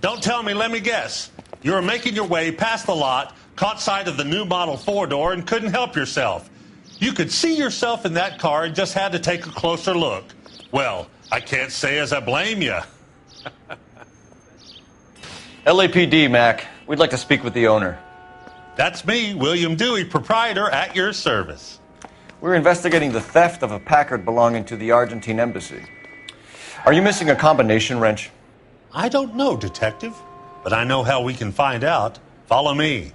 Don't tell me, let me guess. You were making your way past the lot, caught sight of the new model four-door, and couldn't help yourself. You could see yourself in that car and just had to take a closer look. Well, I can't say as I blame you. LAPD, Mac. We'd like to speak with the owner. That's me, William Dewey, proprietor, at your service. We're investigating the theft of a Packard belonging to the Argentine embassy. Are you missing a combination wrench? I don't know, Detective, but I know how we can find out. Follow me.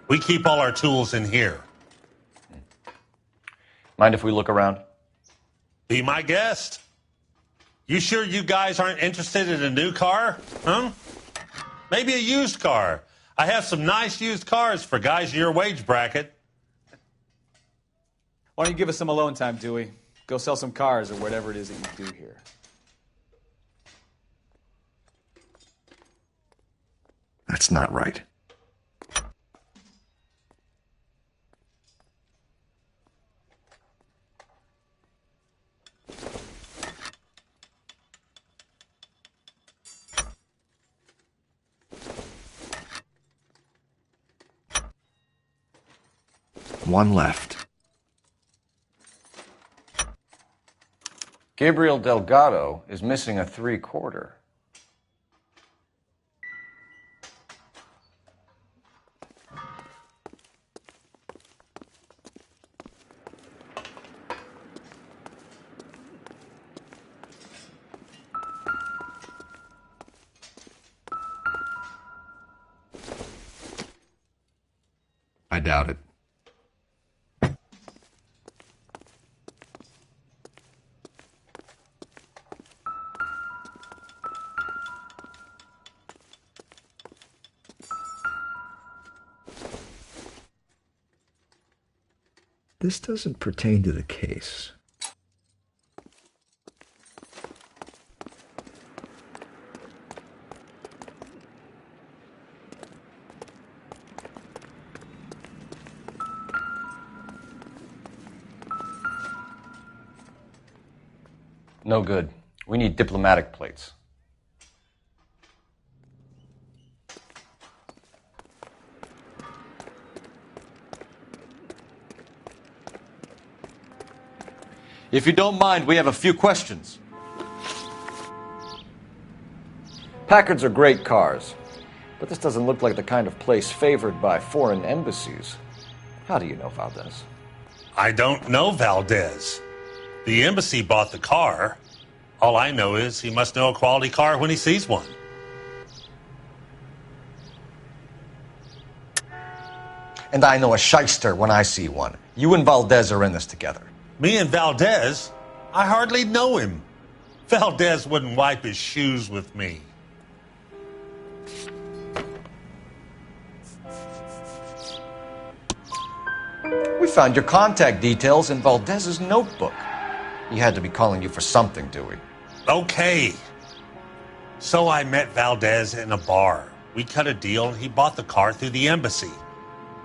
We keep all our tools in here. Mind if we look around? Be my guest. You sure you guys aren't interested in a new car? Huh? Maybe a used car. I have some nice used cars for guys in your wage bracket. Why don't you give us some alone time, Dewey? Go sell some cars or whatever it is that you do here. That's not right. One left. Gabriel Delgado is missing a 3/4. I doubt it. This doesn't pertain to the case. No good. We need diplomatic plates. If you don't mind, we have a few questions. Packards are great cars, but this doesn't look like the kind of place favored by foreign embassies. How do you know Valdez? I don't know Valdez. The embassy bought the car. All I know is he must know a quality car when he sees one. And I know a shyster when I see one. You and Valdez are in this together. Me and Valdez? I hardly know him. Valdez wouldn't wipe his shoes with me. We found your contact details in Valdez's notebook. He had to be calling you for something, Dewey. Okay. So I met Valdez in a bar. We cut a deal and he bought the car through the embassy.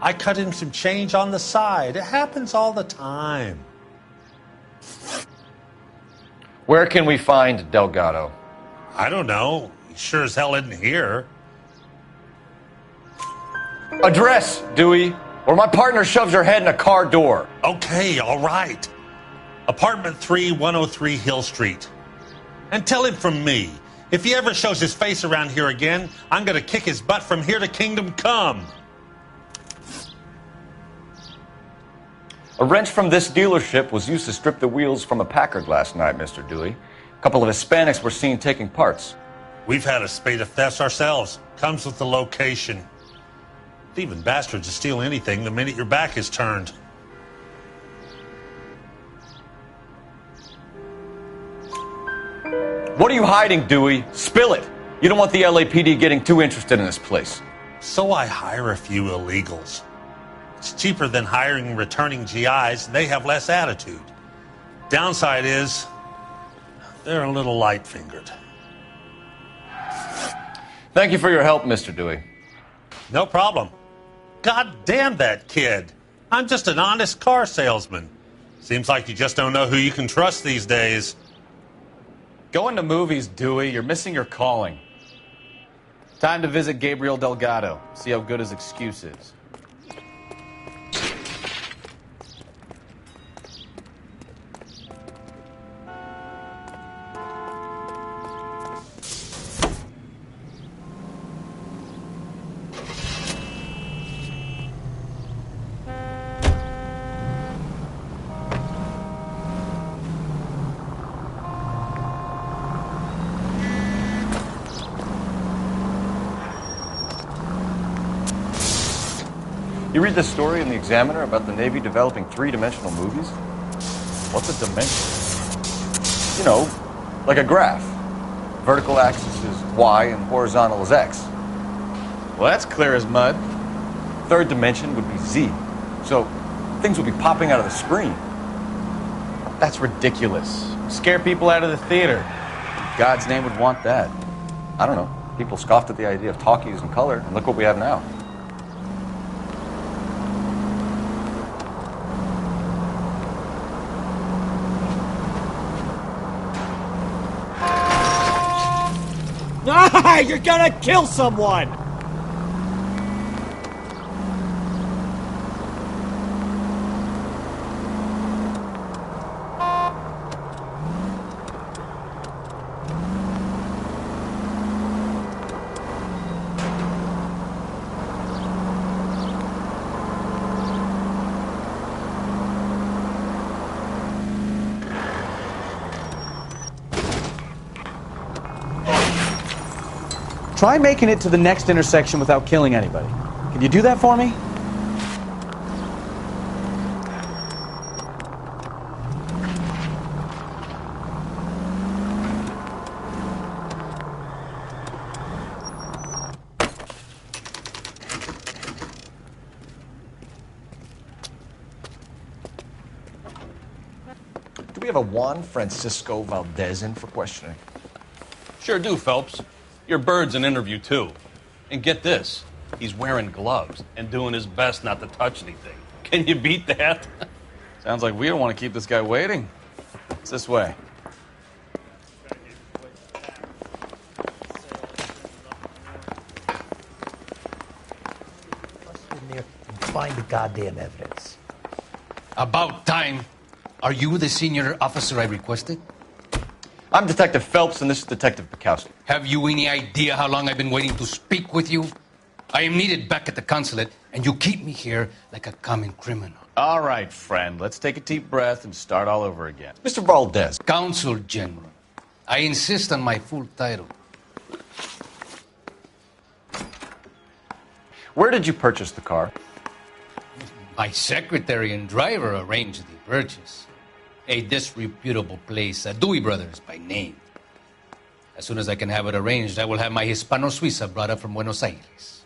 I cut him some change on the side. It happens all the time. Where can we find Delgado? I don't know. He sure as hell isn't here. Address, Dewey, or my partner shoves your head in a car door. Okay, all right. Apartment 3, 103 Hill Street. And tell him from me, if he ever shows his face around here again, I'm going to kick his butt from here to Kingdom Come. A wrench from this dealership was used to strip the wheels from a Packard last night, Mr. Dewey. A couple of Hispanics were seen taking parts. We've had a spate of thefts ourselves. Comes with the location. Thieving bastards to steal anything the minute your back is turned. What are you hiding, Dewey? Spill it. You don't want the LAPD getting too interested in this place. So I hire a few illegals. It's cheaper than hiring returning GIs, and they have less attitude. Downside is, they're a little light-fingered. Thank you for your help, Mr. Dewey. No problem. God damn that kid. I'm just an honest car salesman. Seems like you just don't know who you can trust these days. Going to movies, Dewey. You're missing your calling. Time to visit Gabriel Delgado. See how good his excuse is. You read this story in the Examiner about the Navy developing three-dimensional movies? What's a dimension? You know, like a graph. Vertical axis is Y and horizontal is X. Well, that's clear as mud. Third dimension would be Z. So things would be popping out of the screen. That's ridiculous. Scare people out of the theater. In God's name would want that. I don't know. People scoffed at the idea of talkies in color, and look what we have now. Ah, you're gonna kill someone! Try making it to the next intersection without killing anybody. Can you do that for me? Do we have a Juan Francisco Valdez in for questioning? Sure do, Phelps. Your bird's an interview, too. And get this, he's wearing gloves and doing his best not to touch anything. Can you beat that? Sounds like we don't want to keep this guy waiting. It's this way. Find the goddamn evidence. About time. Are you the senior officer I requested? I'm Detective Phelps, and this is Detective Bukowski. Have you any idea how long I've been waiting to speak with you? I am needed back at the consulate, and you keep me here like a common criminal. All right, friend. Let's take a deep breath and start all over again. Mr. Valdez. Consul General. I insist on my full title. Where did you purchase the car? My secretary and driver arranged the purchase. A disreputable place, Dewey Brothers by name. As soon as I can have it arranged, I will have my Hispano Suiza brought up from Buenos Aires.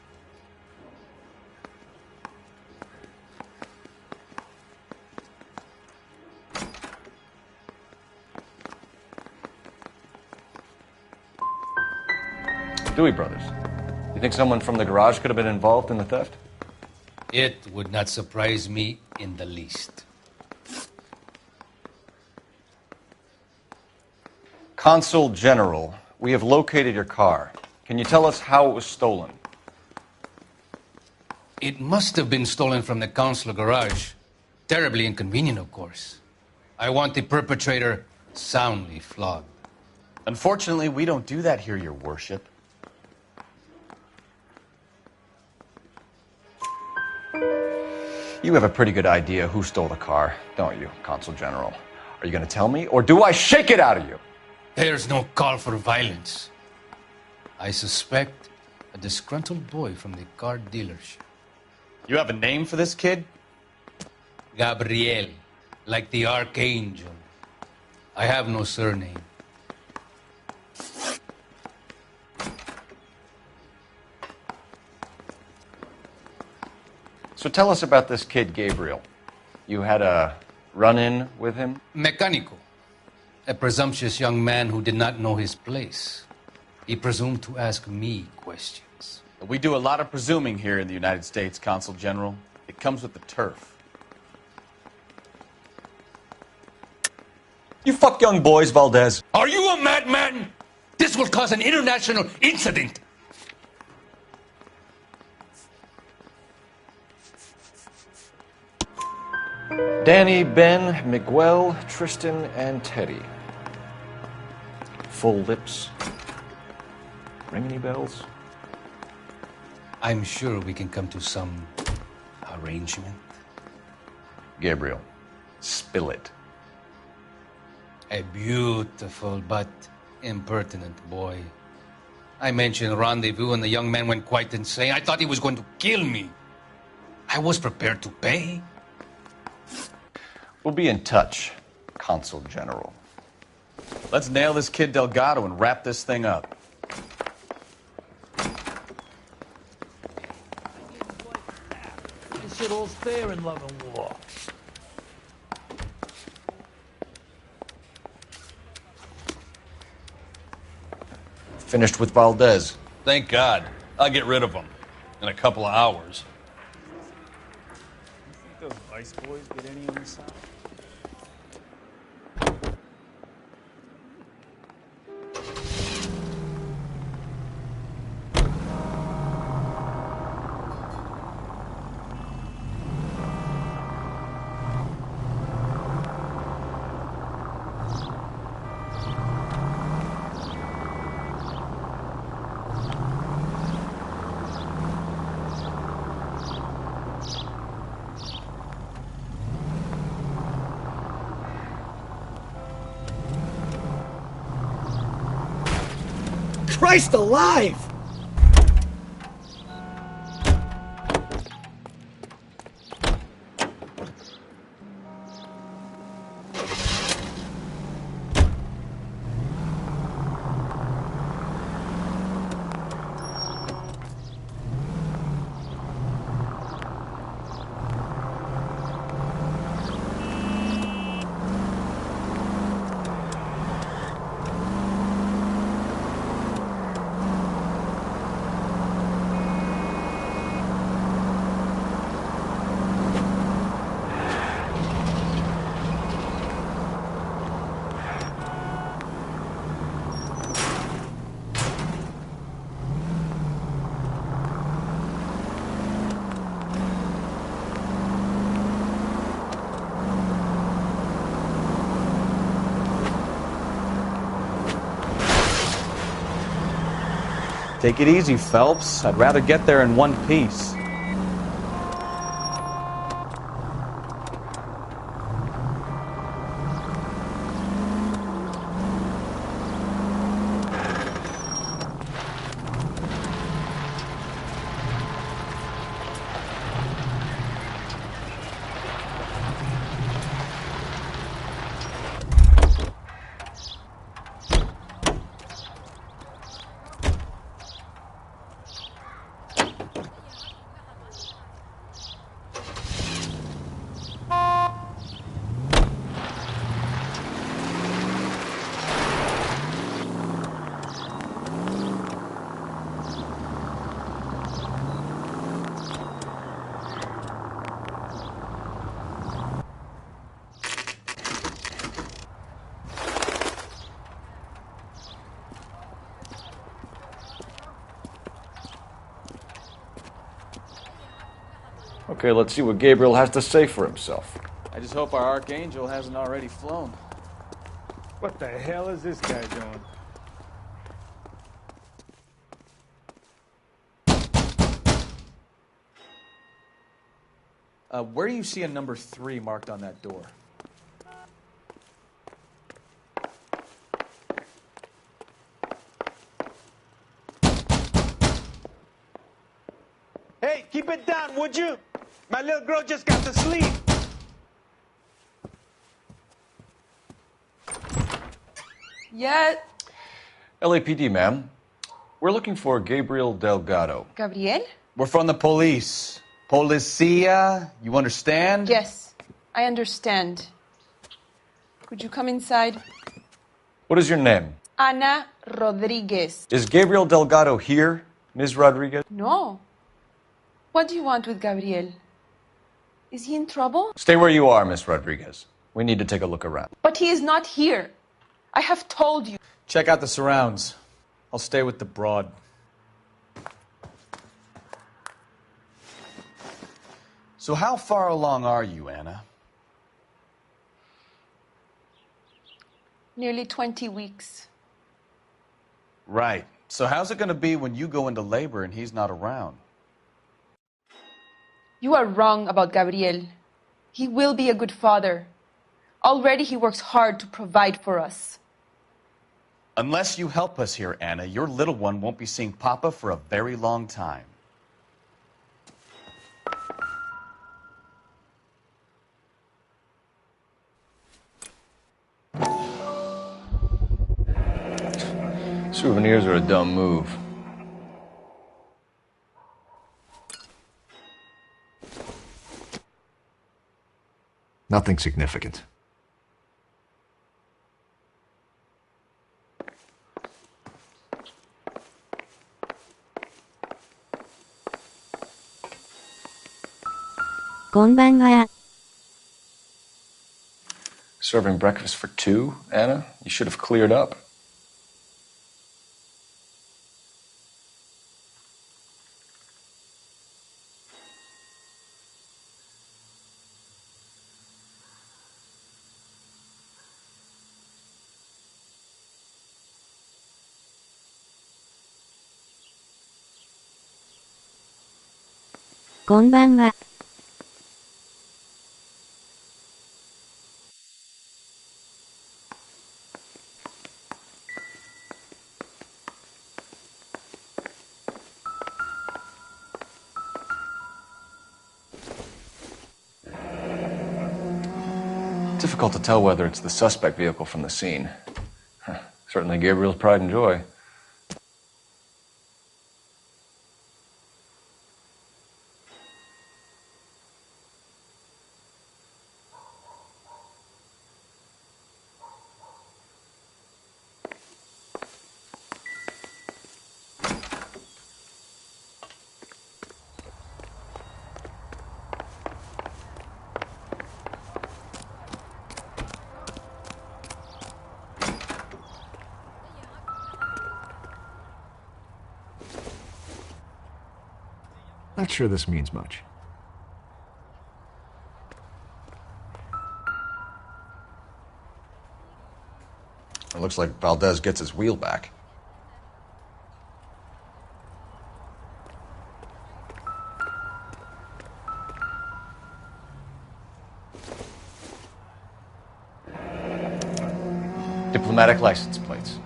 Dewey Brothers. You think someone from the garage could have been involved in the theft? It would not surprise me in the least. Consul General, we have located your car. Can you tell us how it was stolen? It must have been stolen from the consular garage. Terribly inconvenient, of course. I want the perpetrator soundly flogged. Unfortunately, we don't do that here, Your Worship. You have a pretty good idea who stole the car, don't you, Consul General? Are you going to tell me, or do I shake it out of you? There's no call for violence. I suspect a disgruntled boy from the car dealership. You have a name for this kid? Gabriel, like the archangel. I have no surname. So tell us about this kid, Gabriel. You had a run-in with him? Mecánico. A presumptuous young man who did not know his place. He presumed to ask me questions. We do a lot of presuming here in the United States, Consul General. It comes with the turf. You fuck young boys, Valdez. Are you a madman? This will cause an international incident. Danny, Ben, Miguel, Tristan, and Teddy. Full lips. Ring any bells? I'm sure we can come to some arrangement. Gabriel, spill it. A beautiful but impertinent boy. I mentioned rendezvous and the young man went quite insane. I thought he was going to kill me. I was prepared to pay. We'll be in touch, Consul General. Let's nail this kid Delgado and wrap this thing up. This shit all's fair in love and war. Finished with Valdez. Thank God. I'll get rid of him in a couple of hours. You think those Vice boys get any on the side? Christ alive! Take it easy, Phelps. I'd rather get there in one piece. Okay, let's see what Gabriel has to say for himself. I just hope our archangel hasn't already flown. What the hell is this guy doing? Where do you see a number 3 marked on that door? Hey, keep it down, would you? My little girl just got to sleep. Yeah. LAPD, ma'am. We're looking for Gabriel Delgado. Gabriel? We're from the police. Policia, you understand? Yes, I understand. Could you come inside? What is your name? Ana Rodriguez. Is Gabriel Delgado here, Ms. Rodriguez? No. What do you want with Gabriel? Is he in trouble? Stay where you are, Miss Rodriguez. We need to take a look around. But he is not here. I have told you. Check out the surrounds. I'll stay with the broad. So how far along are you, Anna? Nearly 20 weeks. Right. So how's it going to be when you go into labor and he's not around? You are wrong about Gabriel. He will be a good father. Already he works hard to provide for us. Unless you help us here, Anna, your little one won't be seeing Papa for a very long time. Souvenirs are a dumb move. Nothing significant. Serving breakfast for 2, Anna? You should have cleared up. Difficult to tell whether it's the suspect vehicle from the scene. Certainly Gabriel's pride and joy. Not sure this means much. It looks like Valdez gets his wheel back. Diplomatic license plates.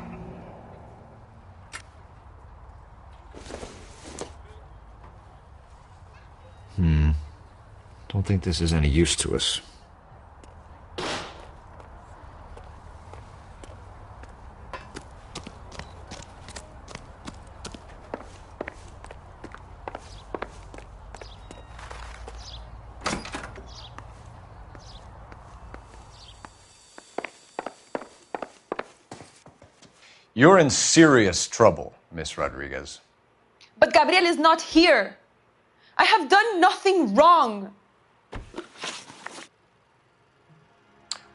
Don't think this is any use to us. You're in serious trouble, Miss Rodriguez. But Gabriel is not here. I have done nothing wrong.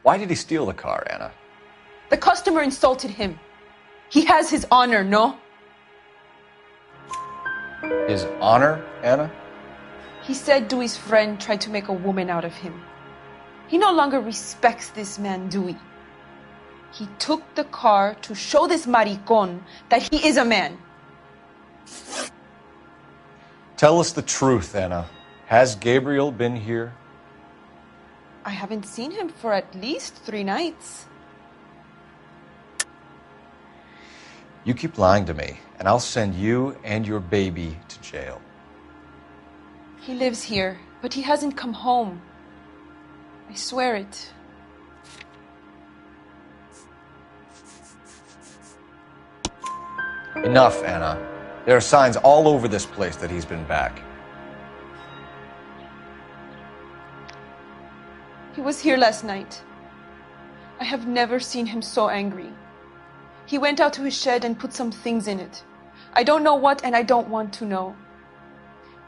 Why did he steal the car, Anna? The customer insulted him. He has his honor, no? His honor, Anna? He said Dewey's friend tried to make a woman out of him. He no longer respects this man, Dewey. He took the car to show this maricón that he is a man. Tell us the truth, Anna. Has Gabriel been here? I haven't seen him for at least 3 nights. You keep lying to me, and I'll send you and your baby to jail. He lives here, but he hasn't come home. I swear it. Enough, Anna. There are signs all over this place that he's been back. He was here last night. I have never seen him so angry. He went out to his shed and put some things in it. I don't know what, and I don't want to know.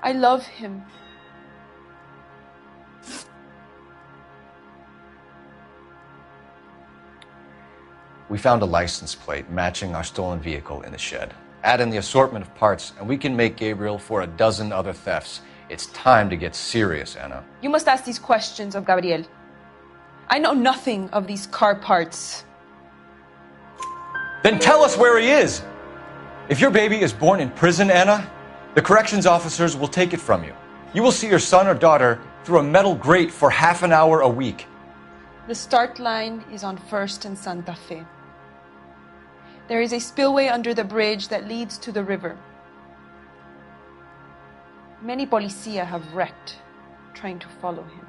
I love him. We found a license plate matching our stolen vehicle in the shed. Add in the assortment of parts, and we can make Gabriel for a dozen other thefts. It's time to get serious, Anna. You must ask these questions of Gabriel. I know nothing of these car parts. Then tell us where he is! If your baby is born in prison, Anna, the corrections officers will take it from you. You will see your son or daughter through a metal grate for half an hour a week. The start line is on 1st and Santa Fe. There is a spillway under the bridge that leads to the river. Many policia have wrecked trying to follow him.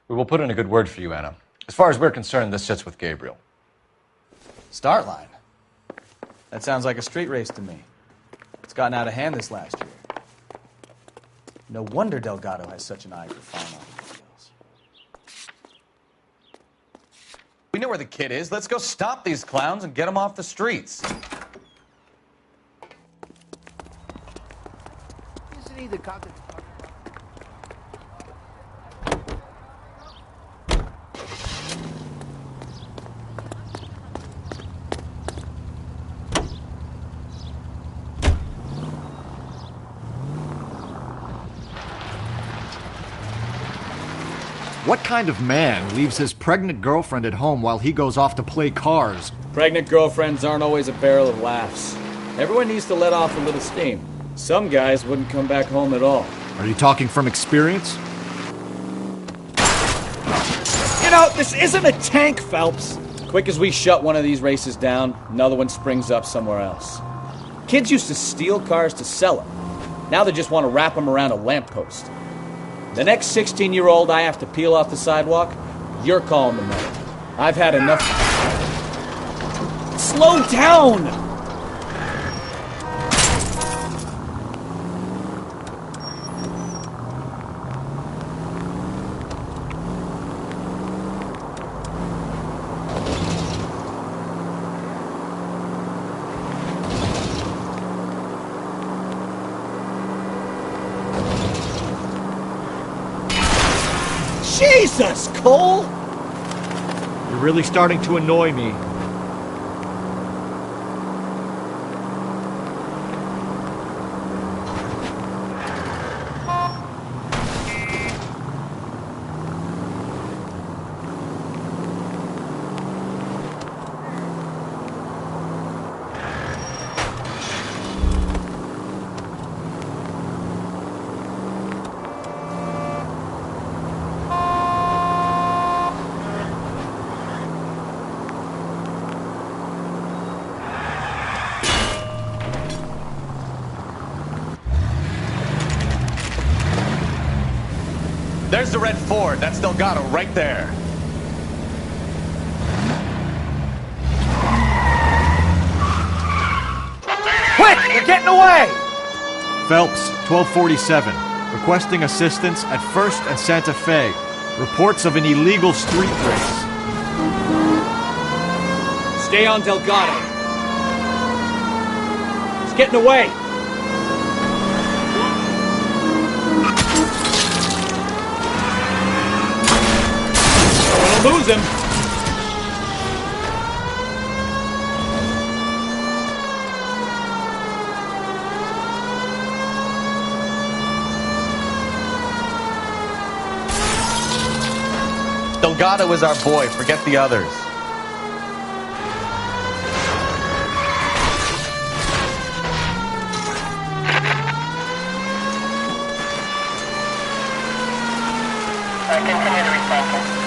We will put in a good word for you, Anna. As far as we're concerned, this sits with Gabriel. Start line. That sounds like a street race to me. It's gotten out of hand this last year. No wonder Delgado has such an eye for fine automobiles. We know where the kid is. Let's go stop these clowns and get them off the streets. Isn't he the cop that's... What kind of man leaves his pregnant girlfriend at home while he goes off to play cars? Pregnant girlfriends aren't always a barrel of laughs. Everyone needs to let off a little steam. Some guys wouldn't come back home at all. Are you talking from experience? You know, this isn't a tank, Phelps. Quick as we shut one of these races down, another one springs up somewhere else. Kids used to steal cars to sell them. Now they just want to wrap them around a lamppost. The next 16-year-old I have to peel off the sidewalk, you're calling the mother. I've had enough. Slow down! Jesus, Cole! You're really starting to annoy me. There's the red Ford. That's Delgado right there. Quick! They're getting away! Phelps, 1247. Requesting assistance at 1st and Santa Fe. Reports of an illegal street race. Stay on Delgado. He's getting away. Lose him. Delgado is our boy. Forget the others. continue the response.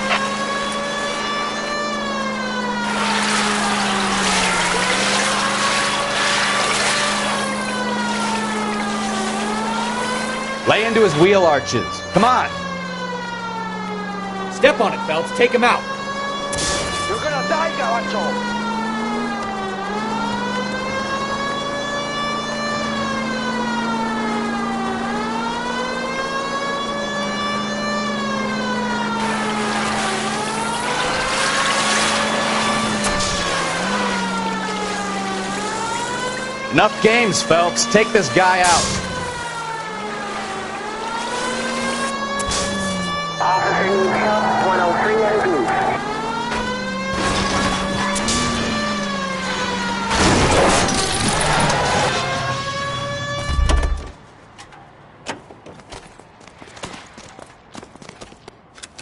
Lay into his wheel arches. Come on. Step on it, Phelps. Take him out. You're gonna die, Gabacho. Enough games, Phelps. Take this guy out. Officer needs help, 103 at his roof.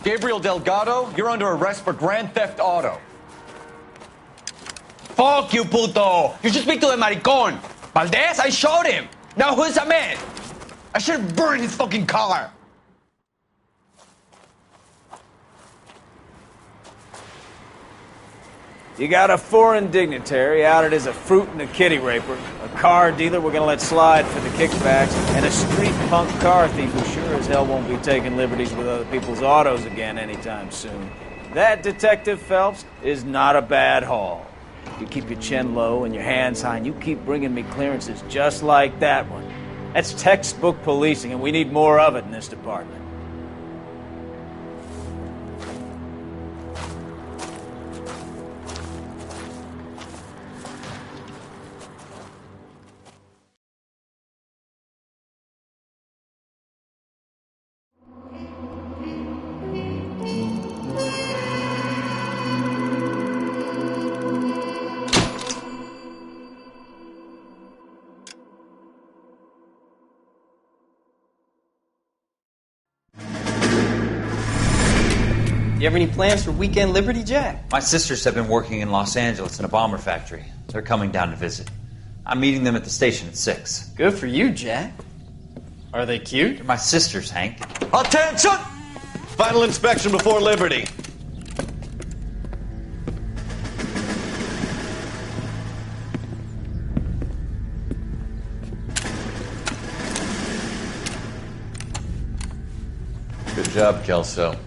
Gabriel Delgado, you're under arrest for grand theft auto. Fuck you, puto! You should speak to the maricon! Valdez, I showed him! Now who's a man? I should have burned his fucking car! You got a foreign dignitary outed as a fruit and a kitty raper, a car dealer we're gonna let slide for the kickbacks, and a street punk car thief who sure as hell won't be taking liberties with other people's autos again anytime soon. That, Detective Phelps, is not a bad haul. You keep your chin low and your hands high, and you keep bringing me clearances just like that one. That's textbook policing, and we need more of it in this department. You have any plans for Weekend Liberty, Jack? My sisters have been working in Los Angeles in a bomber factory. They're coming down to visit. I'm meeting them at the station at 6. Good for you, Jack. Are they cute? They're my sisters, Hank. Attention! Final inspection before Liberty. Good job, Kelso.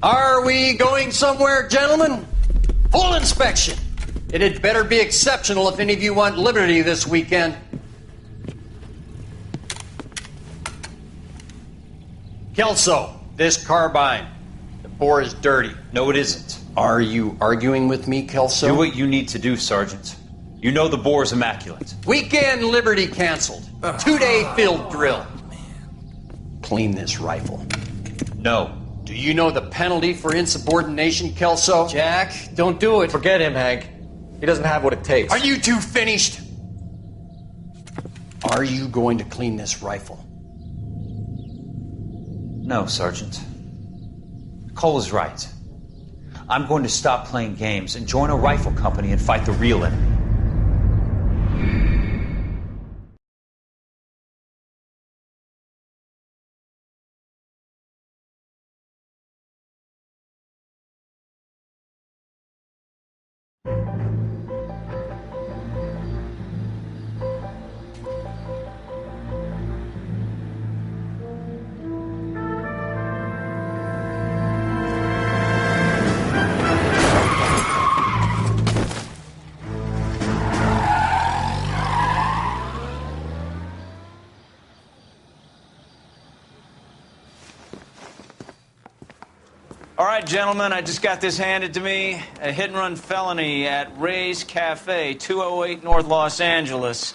Are we going somewhere, gentlemen? Full inspection. It had better be exceptional if any of you want liberty this weekend. Kelso, this carbine. The bore is dirty. No, it isn't. Are you arguing with me, Kelso? Do what you need to do, Sergeant. You know the bore is immaculate. Weekend Liberty canceled. 2-day field drill. Clean this rifle. No. Do you know the penalty for insubordination, Kelso? Jack, don't do it. Forget him, Hank. He doesn't have what it takes. Are you two finished? Are you going to clean this rifle? No, Sergeant. Cole is right. I'm going to stop playing games and join a rifle company and fight the real enemy. All right, gentlemen, I just got this handed to me. A hit-and-run felony at Ray's Cafe, 208 North Los Angeles.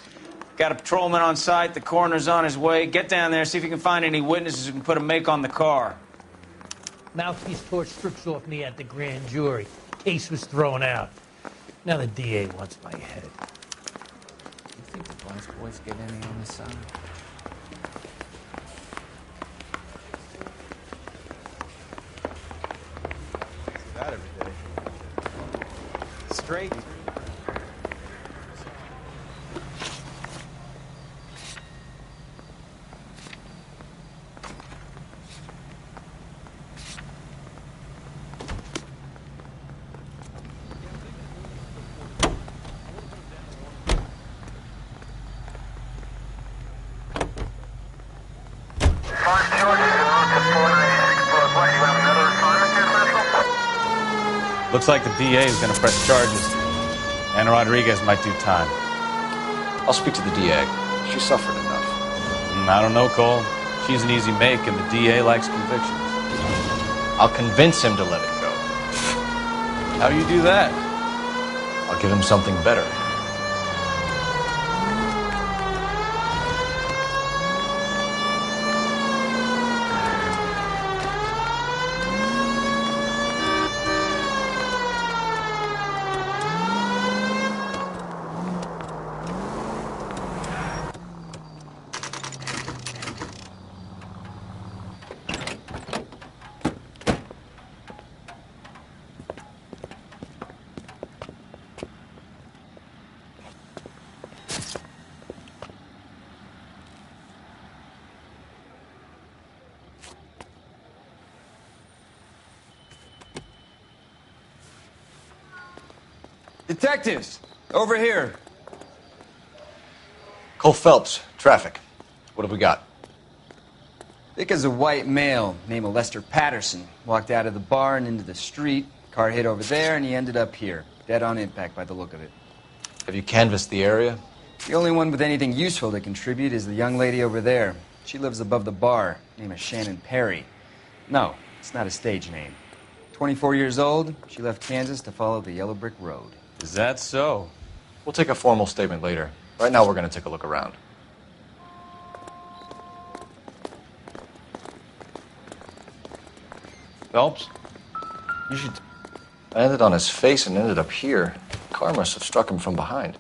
Got a patrolman on site. The coroner's on his way. Get down there, see if you can find any witnesses who can put a make on the car. Mouthpiece tore strips off me at the grand jury. Case was thrown out. Now the DA wants my head. You think the Vice boys get any on the side? straight. Looks like the DA is going to press charges. And Rodriguez might do time. I'll speak to the DA. She suffered enough. I don't know, Cole. She's an easy make, and the DA likes convictions. I'll convince him to let it go. How do you do that? I'll give him something better. Detectives, over here. Cole Phelps, traffic. What have we got? Thick as a white male named Lester Patterson. Walked out of the bar and into the street. Car hit over there and he ended up here. Dead on impact by the look of it. Have you canvassed the area? The only one with anything useful to contribute is the young lady over there. She lives above the bar. Name is Shannon Perry. No, it's not a stage name. 24 years old, she left Kansas to follow the Yellow Brick Road. Is that so? We'll take a formal statement later. Right now, we're going to take a look around. Phelps? You should... I landed on his face and ended up here. The car must have struck him from behind.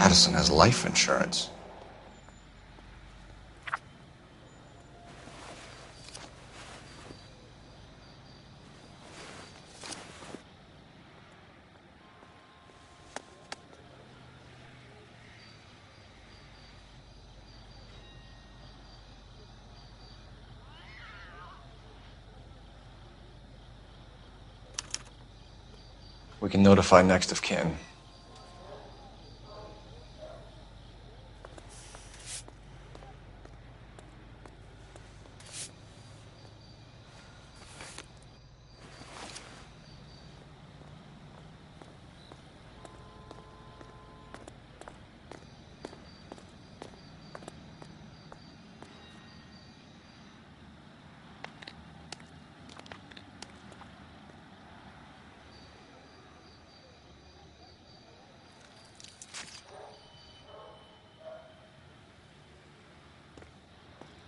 Patterson has life insurance. We can notify next of kin.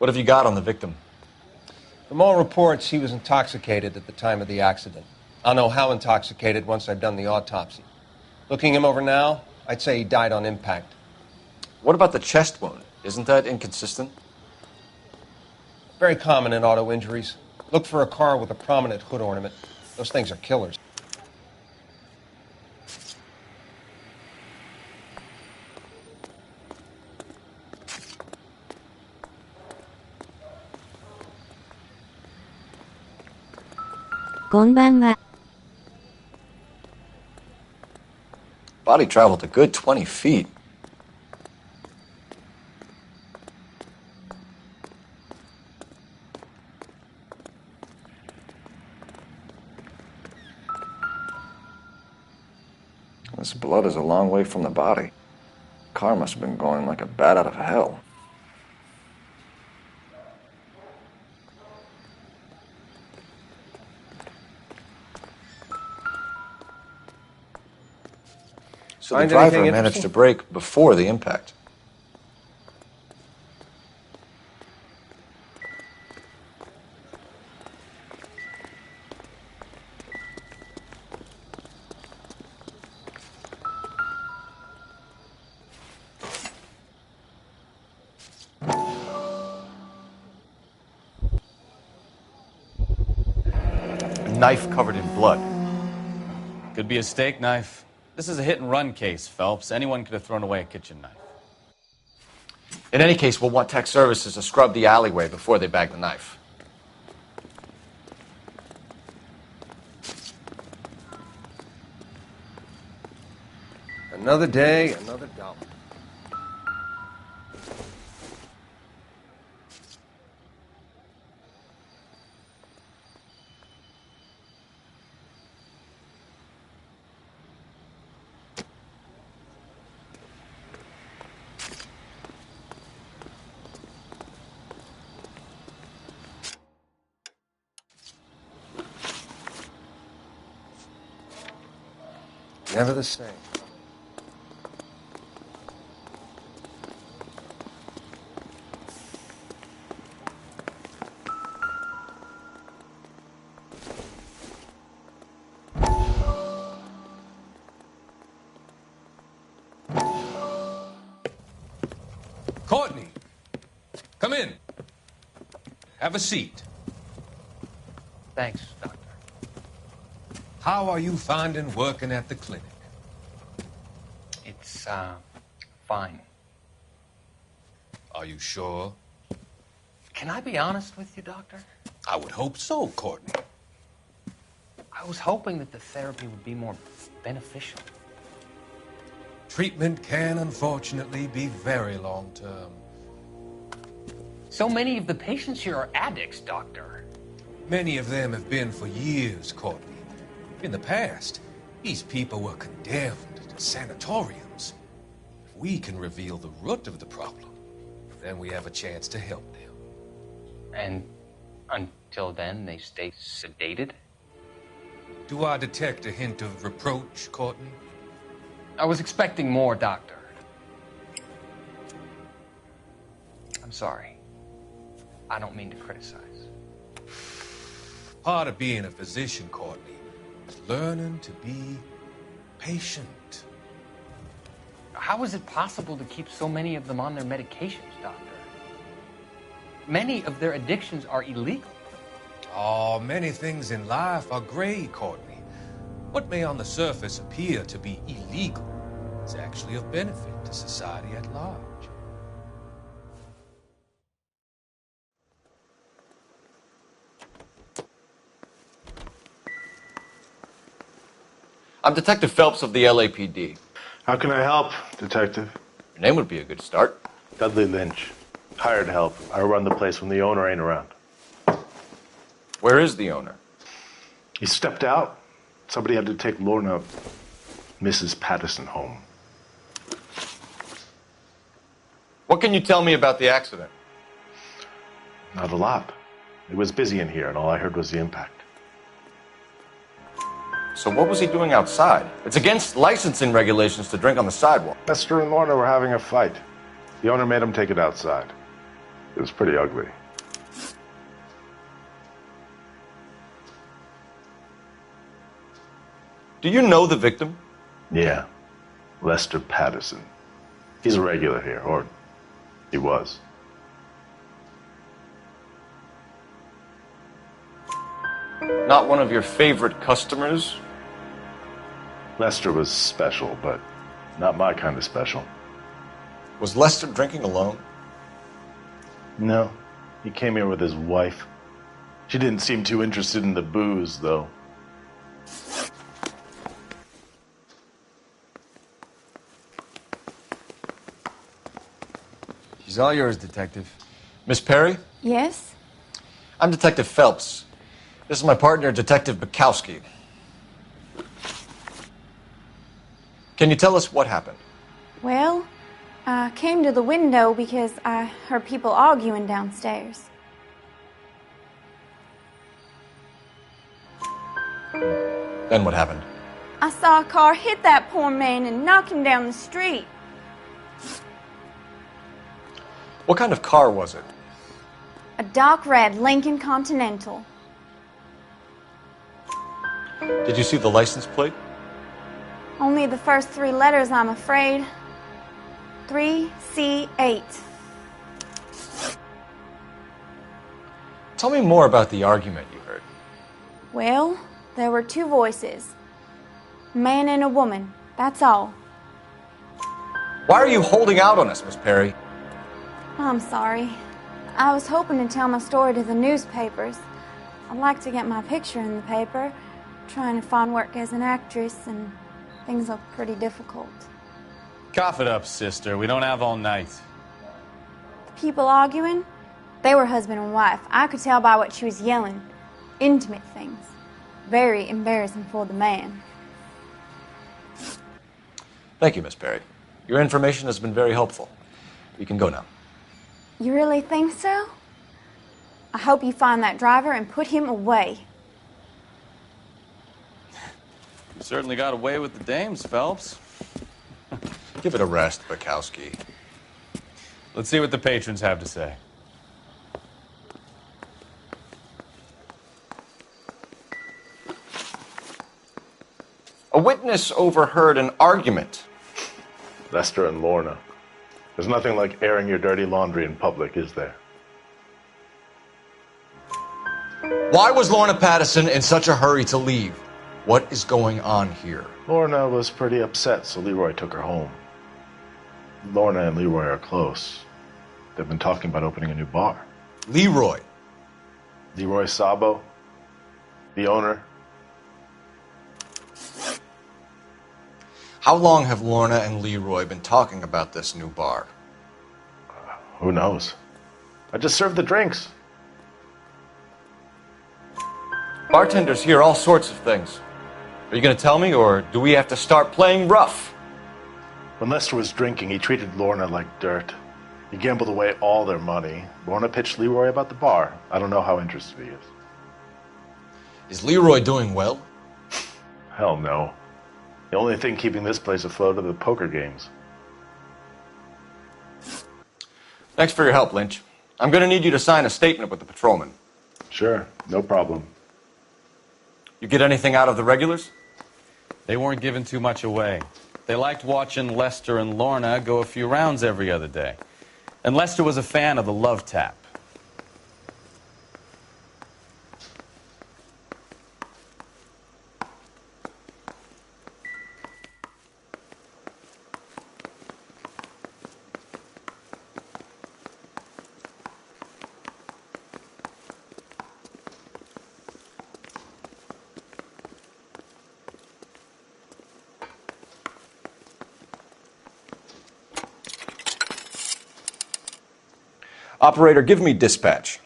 What have you got on the victim? From all reports, he was intoxicated at the time of the accident. I'll know how intoxicated once I've done the autopsy. Looking him over now, I'd say he died on impact. What about the chest wound? Isn't that inconsistent? Very common in auto injuries. Look for a car with a prominent hood ornament. Those things are killers. Body traveled a good 20 feet. This blood is a long way from the body. Car must have been going like a bat out of hell. So the driver managed to brake before the impact. knife covered in blood. Could be a steak knife. This is a hit-and-run case, Phelps. Anyone could have thrown away a kitchen knife. In any case, we'll want tech services to scrub the alleyway before they bag the knife. Another day, another dollar. Never the same. Courtney, come in. Have a seat. Thanks, Doctor. How are you finding working at the clinic? It's, fine. Are you sure? Can I be honest with you, Doctor? I would hope so, Courtney. I was hoping that the therapy would be more beneficial. Treatment can, unfortunately, be very long-term. So many of the patients here are addicts, Doctor. Many of them have been for years, Courtney. In the past, these people were condemned to sanatoriums. If we can reveal the root of the problem, then we have a chance to help them. And until then, they stay sedated? Do I detect a hint of reproach, Courtney? I was expecting more, Doctor. I'm sorry. I don't mean to criticize. Part of being a physician, Courtney, is learning to be patient. How is it possible to keep so many of them on their medications, Doctor? Many of their addictions are illegal. Oh, many things in life are gray, Courtney. What may on the surface appear to be illegal is actually of benefit to society at large. I'm Detective Phelps of the LAPD. How can I help, Detective? Your name would be a good start. Dudley Lynch. Hired help. I run the place when the owner ain't around. Where is the owner? He stepped out. Somebody had to take Lorna, Mrs. Patterson, home. What can you tell me about the accident? Not a lot. It was busy in here, and all I heard was the impact. So what was he doing outside? It's against licensing regulations to drink on the sidewalk. Lester and Lorna were having a fight. The owner made him take it outside. It was pretty ugly. Do you know the victim? Yeah. Lester Patterson. He's a regular here, or he was. Not one of your favorite customers? Lester was special, but not my kind of special. Was Lester drinking alone? No. He came here with his wife. She didn't seem too interested in the booze, though. She's all yours, Detective. Miss Perry? Yes? I'm Detective Phelps. This is my partner, Detective Bukowski. Can you tell us what happened? Well, I came to the window because I heard people arguing downstairs. Then what happened? I saw a car hit that poor man and knock him down the street. What kind of car was it? A dark red Lincoln Continental. Did you see the license plate? Only the first three letters, I'm afraid. 3C8. Tell me more about the argument you heard. Well, There were two voices. A man and a woman. That's all. Why are you holding out on us, Miss Perry? I'm sorry. I was hoping to tell my story to the newspapers. I'd like to get my picture in the paper. Trying to find work as an actress, and things look pretty difficult. Cough it up, sister. We don't have all night. People arguing? They were husband and wife. I could tell by what she was yelling. Intimate things. Very embarrassing for the man. Thank you, Miss Perry. Your information has been very helpful. You can go now. You really think so? I hope you find that driver and put him away. You certainly got away with the dames, Phelps. Give it a rest, Bukowski. Let's see what the patrons have to say. A witness overheard an argument. Lester and Lorna. There's nothing like airing your dirty laundry in public, is there? Why was Lorna Pattison in such a hurry to leave? What is going on here? Lorna was pretty upset, so Leroy took her home. Lorna and Leroy are close. They've been talking about opening a new bar. Leroy? Leroy Sabo, the owner. How long have Lorna and Leroy been talking about this new bar? Who knows? I just served the drinks. Bartenders hear all sorts of things. Are you going to tell me, or do we have to start playing rough? When Lester was drinking, he treated Lorna like dirt. He gambled away all their money. Lorna pitched Leroy about the bar. I don't know how interested he is. Is Leroy doing well? Hell no. The only thing keeping this place afloat are the poker games. Thanks for your help, Lynch. I'm going to need you to sign a statement with the patrolman. Sure, no problem. You get anything out of the regulars? They weren't giving too much away. They liked watching Lester and Lorna go a few rounds every other day. And Lester was a fan of the love tap. Operator, give me dispatch.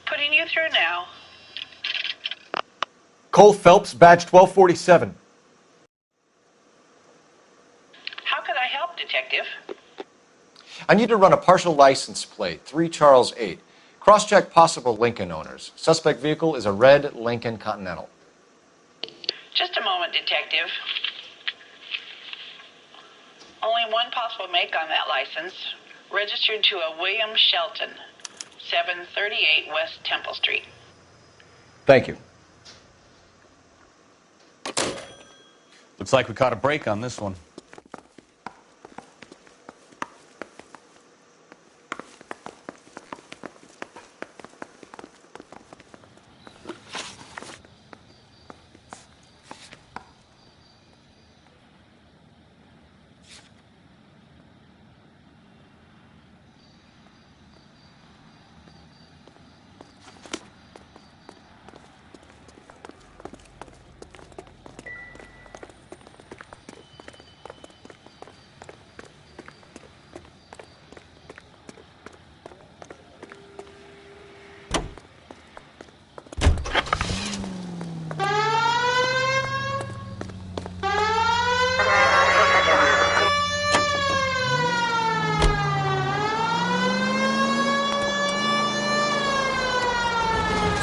Putting you through now. Cole Phelps, badge 1247. How can I help, Detective? I need to run a partial license plate, 3 Charles 8. Cross-check possible Lincoln owners. Suspect vehicle is a red Lincoln Continental. Just a moment, Detective. Only one possible make on that license. Registered to a William Shelton, 738 West Temple Street. Thank you. Looks like we caught a break on this one.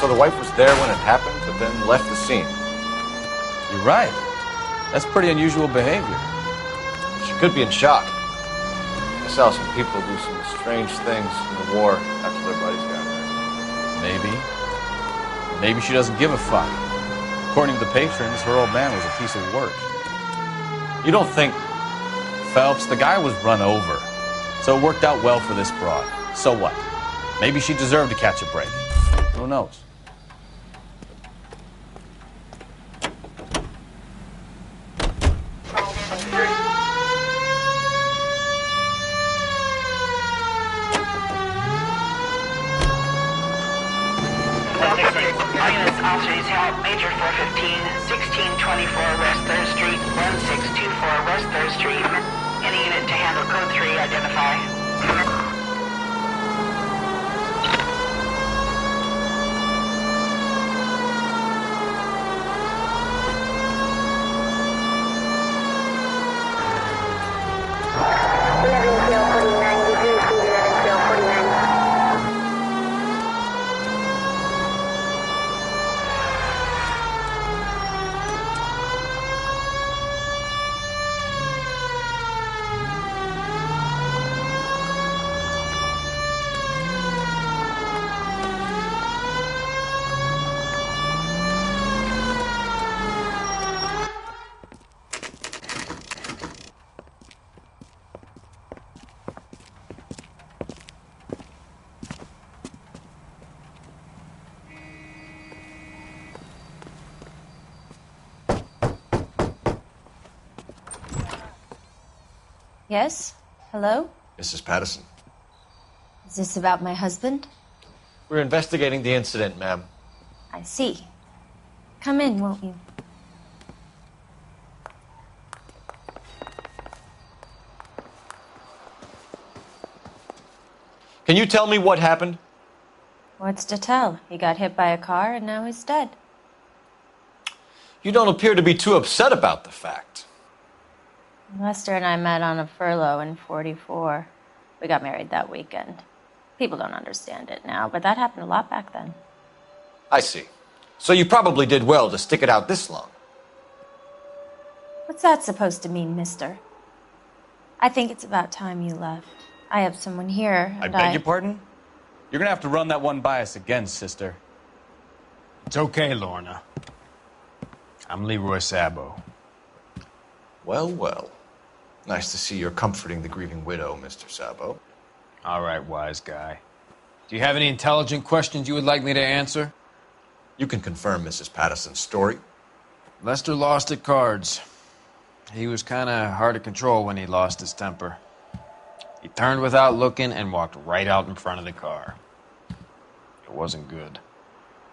So the wife was there when it happened, but then left the scene. You're right. That's pretty unusual behavior. She could be in shock. I saw some people do some strange things in the war after their buddies got hurt. Maybe. Maybe she doesn't give a fuck. According to the patrons, her old man was a piece of work. You don't think... Phelps, the guy was run over. So it worked out well for this broad. So what? Maybe she deserved to catch a break. Who knows? All units, officers help. Major 415, 1624 West 3rd Street, 1624 West 3rd Street. Any unit to handle code 3, identify. Yes? Hello? Mrs. Patterson. Is this about my husband? We're investigating the incident, ma'am. I see. Come in, won't you? Can you tell me what happened? What's to tell? He got hit by a car and now he's dead. You don't appear to be too upset about the fact. Lester and I met on a furlough in '44. We got married that weekend. People don't understand it now, but that happened a lot back then. I see. So you probably did well to stick it out this long. What's that supposed to mean, mister? I think it's about time you left. I have someone here, I and beg your pardon? You're gonna have to run that one by us again, sister. It's okay, Lorna. I'm Leroy Sabo. Well, well. Nice to see you're comforting the grieving widow, Mr. Sabo. All right, wise guy. Do you have any intelligent questions you would like me to answer? You can confirm Mrs. Patterson's story. Lester lost at cards. He was kind of hard to control when he lost his temper. He turned without looking and walked right out in front of the car. It wasn't good.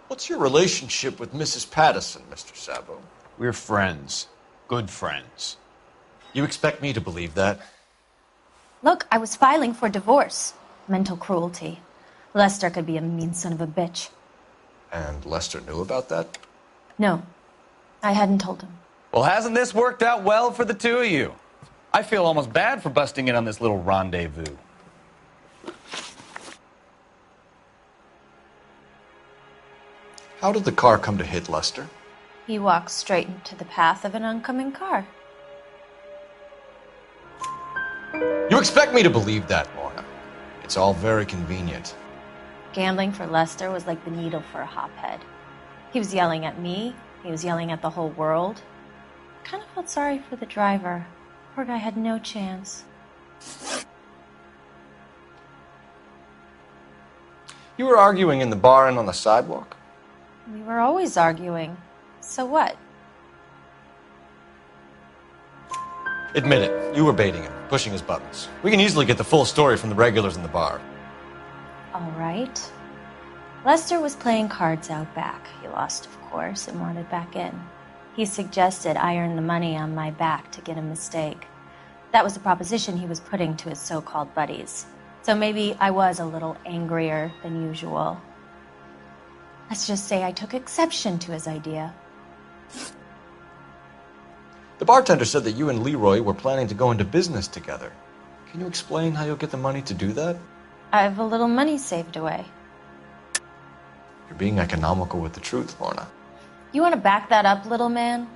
What's your relationship with Mrs. Patterson, Mr. Sabo? We're friends. Good friends. You expect me to believe that? Look, I was filing for divorce. Mental cruelty. Lester could be a mean son of a bitch. And Lester knew about that? No, I hadn't told him. Well, hasn't this worked out well for the two of you? I feel almost bad for busting in on this little rendezvous. How did the car come to hit Lester? He walked straight into the path of an oncoming car. You expect me to believe that, Lorna? It's all very convenient. Gambling for Lester was like the needle for a hophead. He was yelling at me. He was yelling at the whole world. I kind of felt sorry for the driver. Poor guy had no chance. You were arguing in the bar and on the sidewalk? We were always arguing. So what? Admit it. You were baiting him, pushing his buttons. We can easily get the full story from the regulars in the bar. All right. Lester was playing cards out back. He lost, of course, and wanted back in. He suggested I earn the money on my back to get a mistake. That was the proposition he was putting to his so-called buddies. So maybe I was a little angrier than usual. Let's just say I took exception to his idea. The bartender said that you and Leroy were planning to go into business together. Can you explain how you'll get the money to do that? I have a little money saved away. You're being economical with the truth, Lorna. You want to back that up, little man?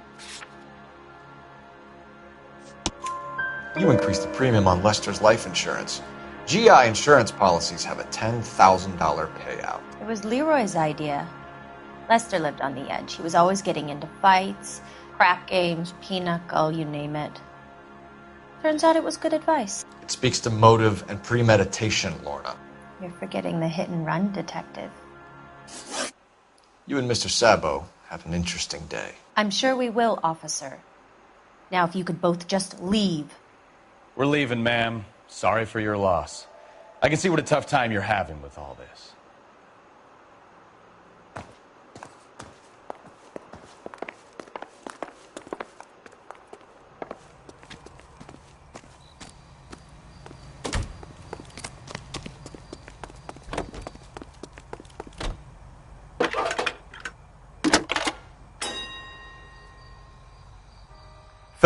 You increased the premium on Lester's life insurance. GI insurance policies have a $10,000 payout. It was Leroy's idea. Lester lived on the edge. He was always getting into fights, crap games, pinochle, you name it. Turns out it was good advice. It speaks to motive and premeditation, Lorna. You're forgetting the hit-and-run detective. You and Mr. Sabo have an interesting day. I'm sure we will, officer. Now, if you could both just leave. We're leaving, ma'am. Sorry for your loss. I can see what a tough time you're having with all this.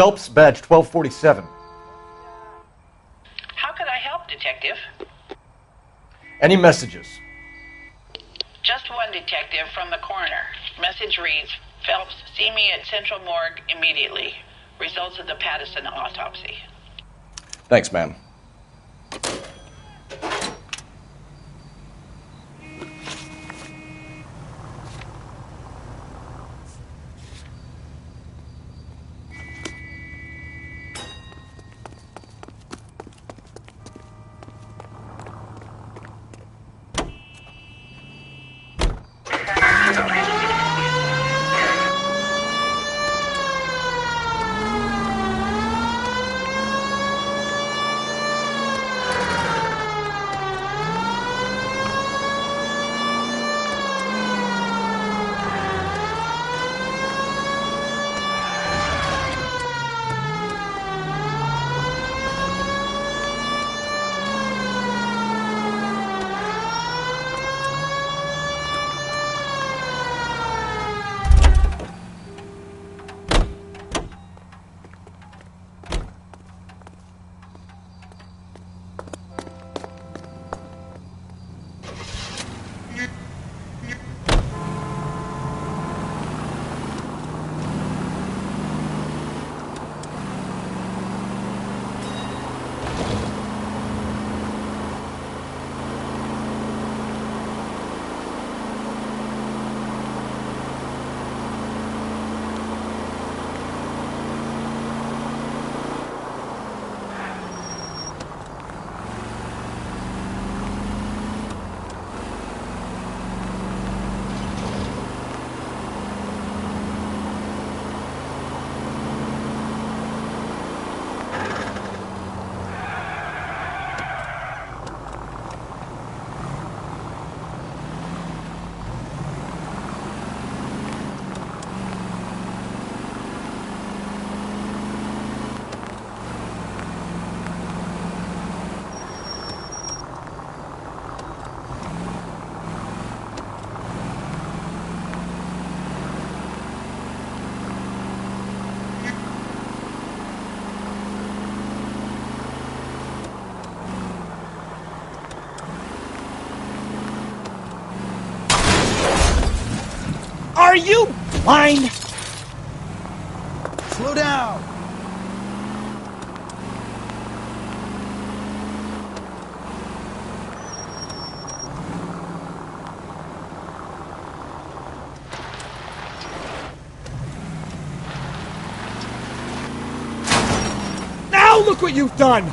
Phelps, badge 1247. How can I help, Detective? Any messages? Just one, Detective, from the coroner. Message reads, Phelps, see me at Central Morgue immediately. Results of the Pattison autopsy. Thanks, ma'am. Are you blind? Slow down. Now look what you've done!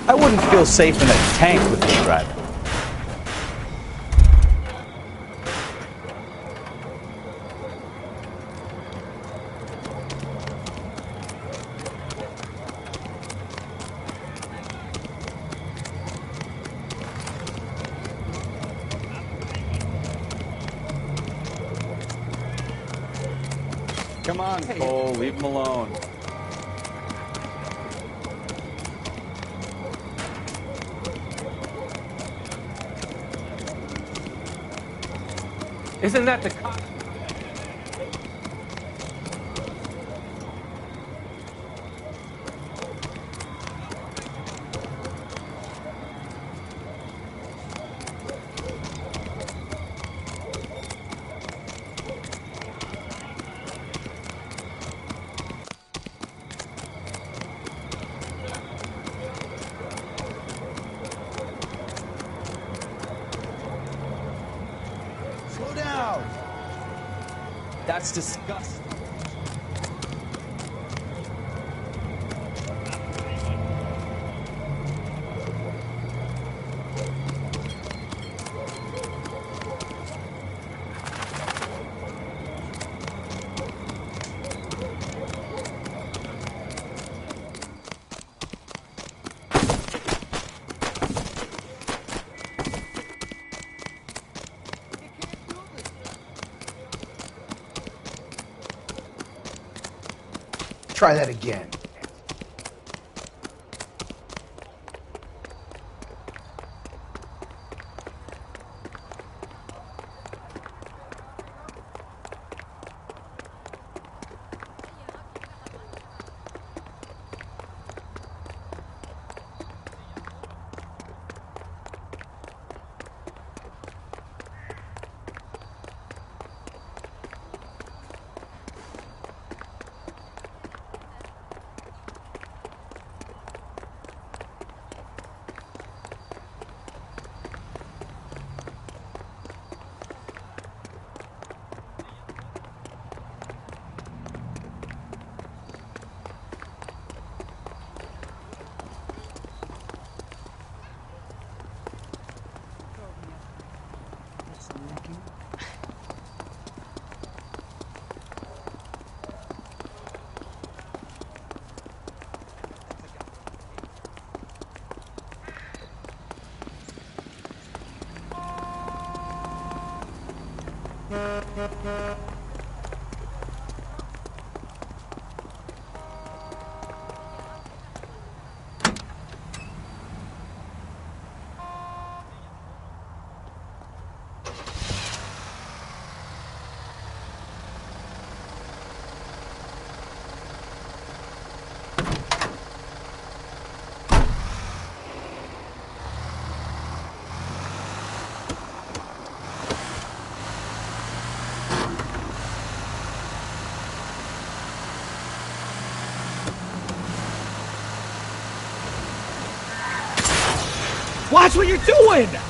I wouldn't feel safe in a tank with you driving. Come on, Cole, leave him alone. Isn't that the cop? That's disgusting. Try that again. Watch what you're doing!